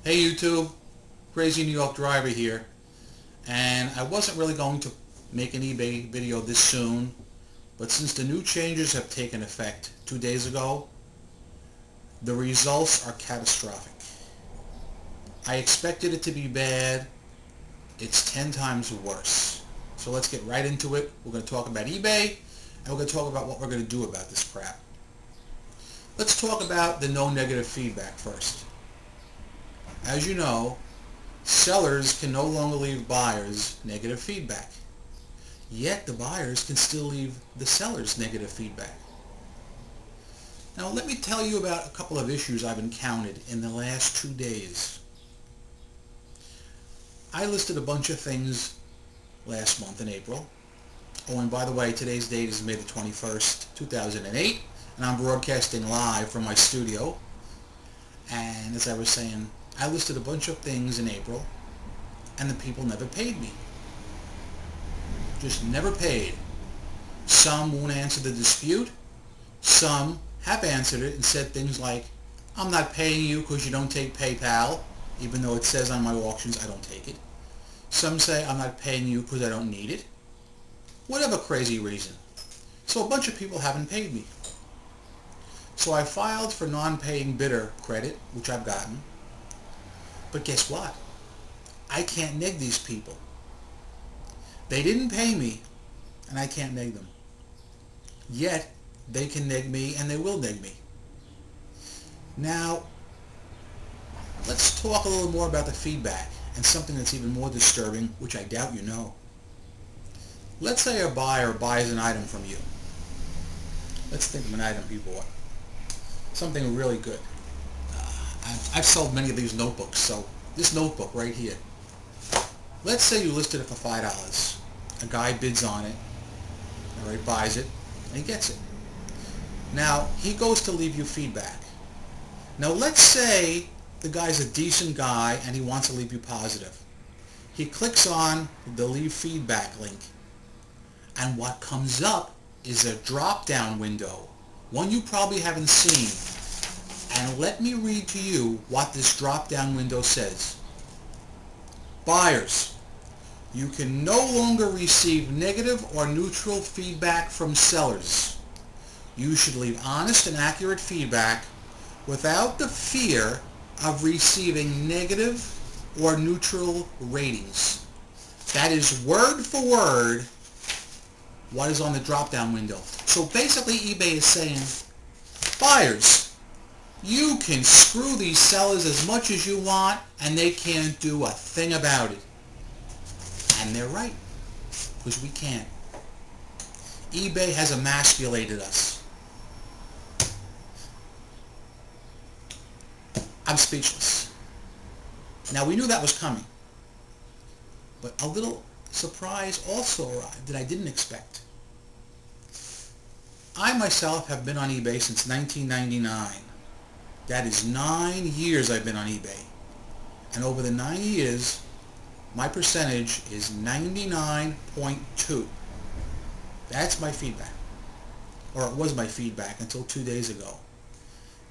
Hey YouTube, Crazy New York Driver here, and I wasn't really going to make an eBay video this soon, but since the new changes have taken effect 2 days ago, the results are catastrophic. I expected it to be bad. It's 10 times worse. So let's get right into it. We're going to talk about eBay, and we're going to talk about what we're going to do about this crap. Let's talk about the no negative feedback first. As you know, sellers can no longer leave buyers negative feedback. Yet the buyers can still leave the sellers negative feedback. Now let me tell you about a couple of issues I've encountered in the last 2 days. I listed a bunch of things last month in April. Oh, and by the way, today's date is May the 21st, 2008, and I'm broadcasting live from my studio. And as I was saying, I listed a bunch of things in April, and the people never paid me. Just never paid. Some won't answer the dispute. Some have answered it and said things like, I'm not paying you because you don't take PayPal, even though it says on my auctions I don't take it. Some say I'm not paying you because I don't need it. Whatever crazy reason. So a bunch of people haven't paid me. So I filed for non-paying bidder credit, which I've gotten. But guess what? I can't neg these people. They didn't pay me, and I can't neg them. Yet, they can neg me, and they will neg me. Now, let's talk a little more about the feedback, and something that's even more disturbing, which I doubt you know. Let's say a buyer buys an item from you. Let's think of an item he bought. Something really good. I've sold many of these notebooks, so this notebook right here. Let's say you listed it for $5. A guy bids on it, all right, buys it, and he gets it. Now, he goes to leave you feedback. Now, let's say the guy's a decent guy and he wants to leave you positive. He clicks on the leave feedback link, and what comes up is a drop-down window, one you probably haven't seen. And let me read to you what this drop-down window says. Buyers, you can no longer receive negative or neutral feedback from sellers. You should leave honest and accurate feedback without the fear of receiving negative or neutral ratings. That is word for word what is on the drop-down window. So basically eBay is saying, buyers, you can screw these sellers as much as you want, and they can't do a thing about it. And they're right, because we can't. eBay has emasculated us. I'm speechless. Now, we knew that was coming, but a little surprise also arrived that I didn't expect. I myself have been on eBay since 1999. That is 9 years I've been on eBay. And over the 9 years, my percentage is 99.2. That's my feedback. Or it was my feedback until 2 days ago.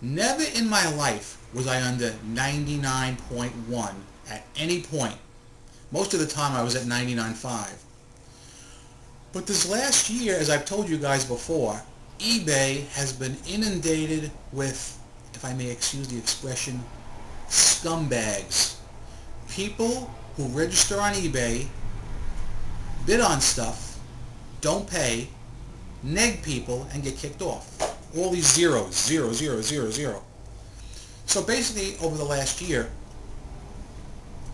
Never in my life was I under 99.1 at any point. Most of the time I was at 99.5. But this last year, as I've told you guys before, eBay has been inundated with, if I may excuse the expression, scumbags. People who register on eBay, bid on stuff, don't pay, neg people, and get kicked off. All these zeros, 0, 0, 0, 0. So basically, over the last year,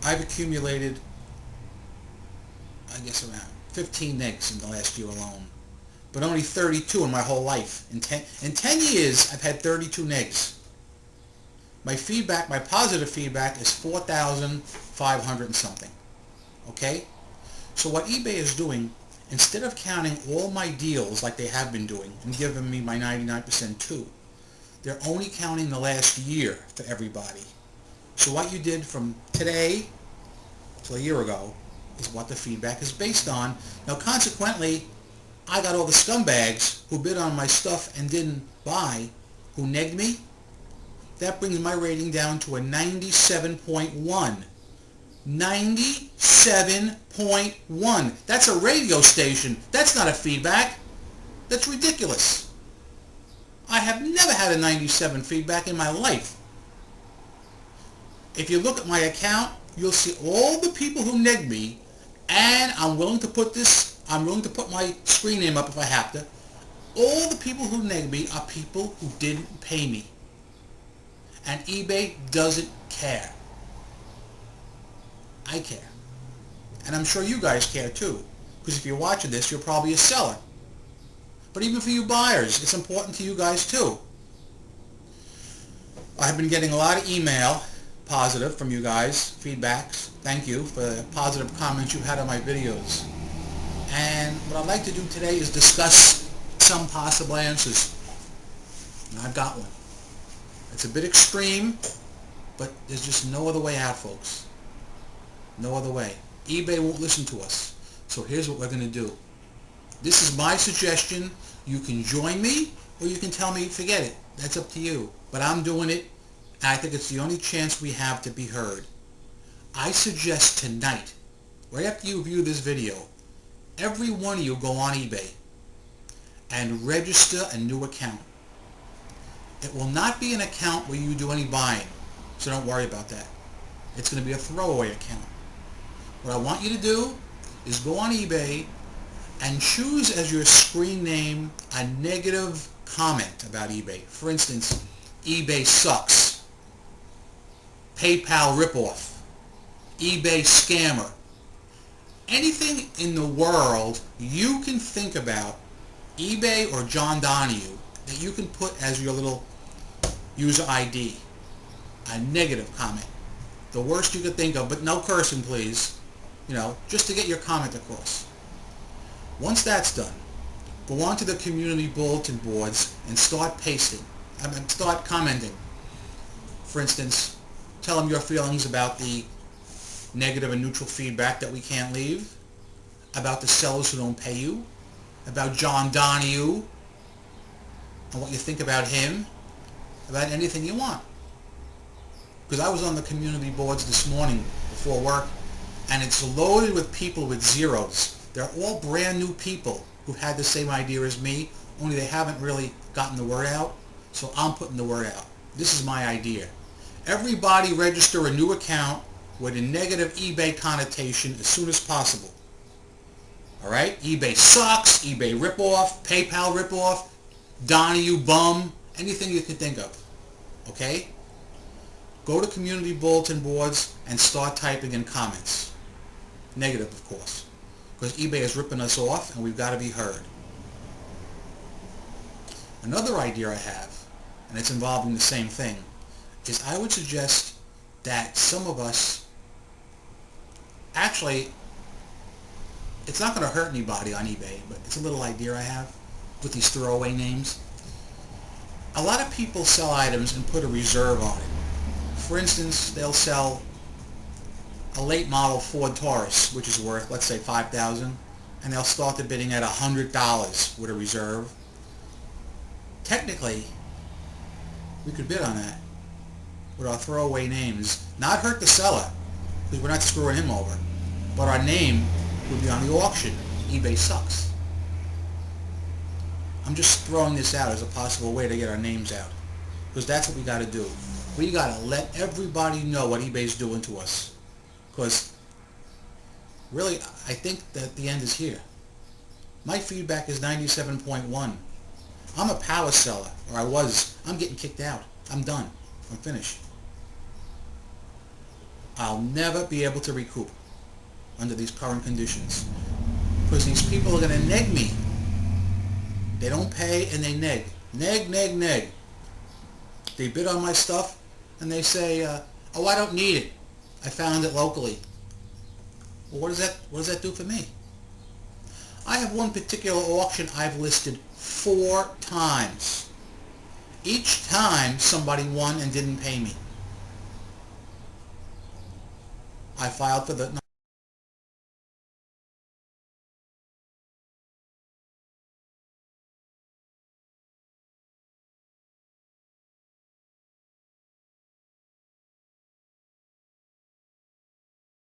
I've accumulated, I guess, around 15 negs in the last year alone. But only 32 in my whole life. In 10 years, I've had 32 negs. My feedback, my positive feedback, is 4,500 and something. Okay? So what eBay is doing, instead of counting all my deals like they have been doing and giving me my 99% too, they're only counting the last year for everybody. So what you did from today till a year ago is what the feedback is based on. Now consequently, I got all the scumbags who bid on my stuff and didn't buy, who negged me. That brings my rating down to a 97.1. 97.1. That's a radio station. That's not a feedback. That's ridiculous. I have never had a 97 feedback in my life. If you look at my account, you'll see all the people who negged me, and I'm willing to put my screen name up if I have to. All the people who negged me are people who didn't pay me. And eBay doesn't care. I care. And I'm sure you guys care too. Because if you're watching this, you're probably a seller. But even for you buyers, it's important to you guys too. I've been getting a lot of email, positive, from you guys, feedbacks. Thank you for the positive comments you've had on my videos. And what I'd like to do today is discuss some possible answers. And I've got one. It's a bit extreme, but there's just no other way out, folks. No other way. eBay won't listen to us. So here's what we're going to do. This is my suggestion. You can join me, or you can tell me, forget it. That's up to you. But I'm doing it, and I think it's the only chance we have to be heard. I suggest tonight, right after you view this video, every one of you go on eBay and register a new account. It will not be an account where you do any buying, so don't worry about that. It's going to be a throwaway account. What I want you to do is go on eBay and choose as your screen name a negative comment about eBay. For instance, eBay sucks, PayPal ripoff, eBay scammer. Anything in the world you can think about eBay or John Donahue that you can put as your little user ID, a negative comment. The worst you could think of, but no cursing, please. You know, just to get your comment across. Once that's done, go on to the community bulletin boards and start start commenting. For instance, tell them your feelings about the negative and neutral feedback that we can't leave, about the sellers who don't pay you, about John Donahue, and what you think about him, about anything you want. Because I was on the community boards this morning before work, and it's loaded with people with zeros. They're all brand new people who had the same idea as me, only they haven't really gotten the word out, so I'm putting the word out. This is my idea. Everybody register a new account with a negative eBay connotation as soon as possible. Alright? eBay sucks, eBay ripoff, PayPal ripoff, Donahue bum, anything you can think of. Okay? Go to community bulletin boards and start typing in comments. Negative, of course. Because eBay is ripping us off and we've got to be heard. Another idea I have, and it's involving the same thing, is I would suggest that some of us, actually, it's not going to hurt anybody on eBay, but it's a little idea I have with these throwaway names. A lot of people sell items and put a reserve on it. For instance, they'll sell a late model Ford Taurus, which is worth, let's say, $5,000, and they'll start the bidding at $100 with a reserve. Technically, we could bid on that with our throwaway names. Not hurt the seller, because we're not screwing him over, but our name would be on the auction. eBay sucks. I'm just throwing this out as a possible way to get our names out, because that's what we got to do. We got to let everybody know what eBay's doing to us. Because, really, I think that the end is here. My feedback is 97.1. I'm a power seller, or I was. I'm getting kicked out. I'm done. I'm finished. I'll never be able to recoup under these current conditions. Because these people are going to neg me. They don't pay and they neg. Neg, neg, neg. They bid on my stuff and they say, oh, I don't need it. I found it locally. Well, what does that do for me? I have one particular auction I've listed 4 times. Each time somebody won and didn't pay me. I filed for the